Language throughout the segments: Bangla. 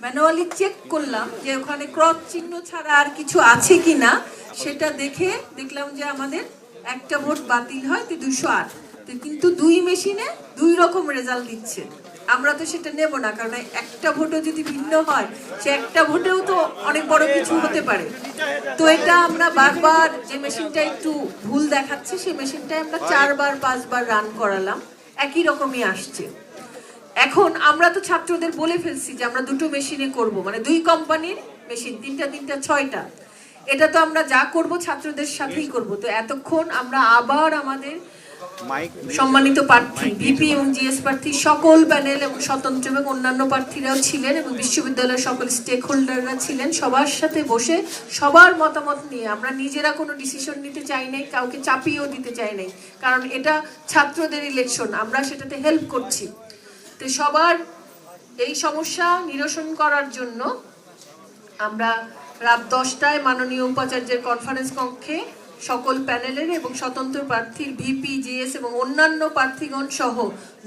ম্যানুয়ালি চেক করলাম যে ওখানে ক্রস চিহ্ন ছাড়া আর কিছু আছে কিনা, সেটা দেখে দেখলাম যে আমাদের একটা ভোট বাতিল হয়, তো 208। তো কিন্তু দুই মেশিনে দুই রকম রেজাল্ট দিচ্ছে। আমরা তো সেটা নেব না, কারণ একটা ভোটও যদি ভিন্ন হয়, সে একটা ভোটেও তো অনেক বড় কিছু হতে পারে। তো এটা আমরা বারবার, যে মেশিনটা একটু ভুল দেখাচ্ছে সেই মেশিনটাই আমরা 4 বার 5 বার রান করালাম, একই রকমই আসছে। এখন আমরা তো ছাত্রদের বলে ফেলছি যে আমরা দুটো মেশিনে করব, মানে দুই কোম্পানির মেশিন, তিনটা 6টা। এটা তো আমরা যা করব ছাত্রদের সাথেই করব। তো এতক্ষণ আমরা আবার আমাদের সম্মানিত প্রার্থী ভিপি এবং জিএস প্রার্থী সকল প্যানেল এবং স্বতন্ত্র এবং অন্যান্য প্রার্থীরাও ছিলেন এবং বিশ্ববিদ্যালয়ের সকল স্টেক হোল্ডাররা ছিলেন, সবার সাথে বসে সবার মতামত নিয়ে আমরা নিজেরা কোনো ডিসিশন নিতে চাই নাই, কাউকে চাপিয়েও দিতে চাই নাই, কারণ এটা ছাত্রদের ইলেকশন, আমরা সেটাতে হেল্প করছি। তো সবার এই সমস্যা নিরসন করার জন্য আমরা রাত 10টায় মাননীয় উপাচার্যের কনফারেন্স কক্ষে সকল প্যানেলের এবং স্বতন্ত্র প্রার্থীর ভিপি জিএস এবং অন্যান্য প্রার্থীগণ সহ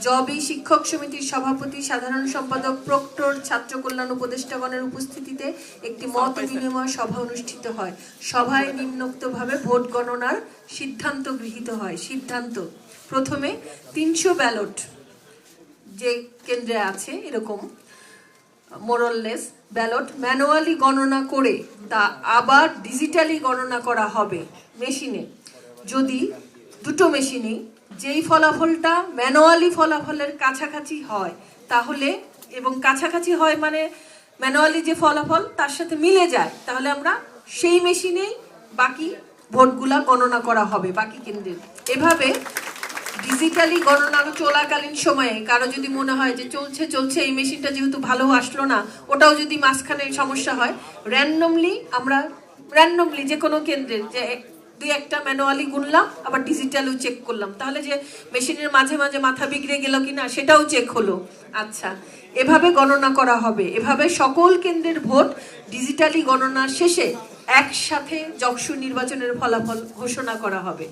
জবি শিক্ষক সমিতির সভাপতি, সাধারণ সম্পাদক, প্রক্টর, ছাত্র কল্যাণ উপদেষ্টাগণের উপস্থিতিতে একটি মত বিনিময় সভা অনুষ্ঠিত হয়। সভায় নিম্নোক্তভাবে ভোট গণনার সিদ্ধান্ত গৃহীত হয়। সিদ্ধান্ত: প্রথমে 300 ব্যালট যে কেন্দ্রে আছে এরকম মোরললেস ব্যালট ম্যানুয়ালি গণনা করে তা আবার ডিজিটালি গণনা করা হবে মেশিনে। যদি দুটো মেশিনেই যেই ফলাফলটা ম্যানুয়ালি ফলাফলের কাছাকাছি হয়, তাহলে, এবং কাছাকাছি হয় মানে ম্যানুয়ালি যে ফলাফল তার সাথে মিলে যায়, তাহলে আমরা সেই মেশিনেই বাকি ভোটগুলা গণনা করা হবে বাকি কেন্দ্রে। এভাবে ডিজিটালি গণনা চলাকালীন সময়ে কারো যদি মনে হয় যে চলছে এই মেশিনটা যেহেতু ভালো আসলো না, ওটাও যদি মাঝখানে সমস্যা হয়, র্যান্ডমলি যে কোনো কেন্দ্রের যে দুই একটা ম্যানুয়ালি গুনলাম, আবার ডিজিটালও চেক করলাম, তাহলে যে মেশিনের মাঝে মাঝে মাথা বিগড়ে গেল কিনা সেটাও চেক হলো। আচ্ছা, এভাবে গণনা করা হবে। এভাবে সকল কেন্দ্রের ভোট ডিজিটালি গণনা শেষে একসাথে যকসু নির্বাচনের ফলাফল ঘোষণা করা হবে।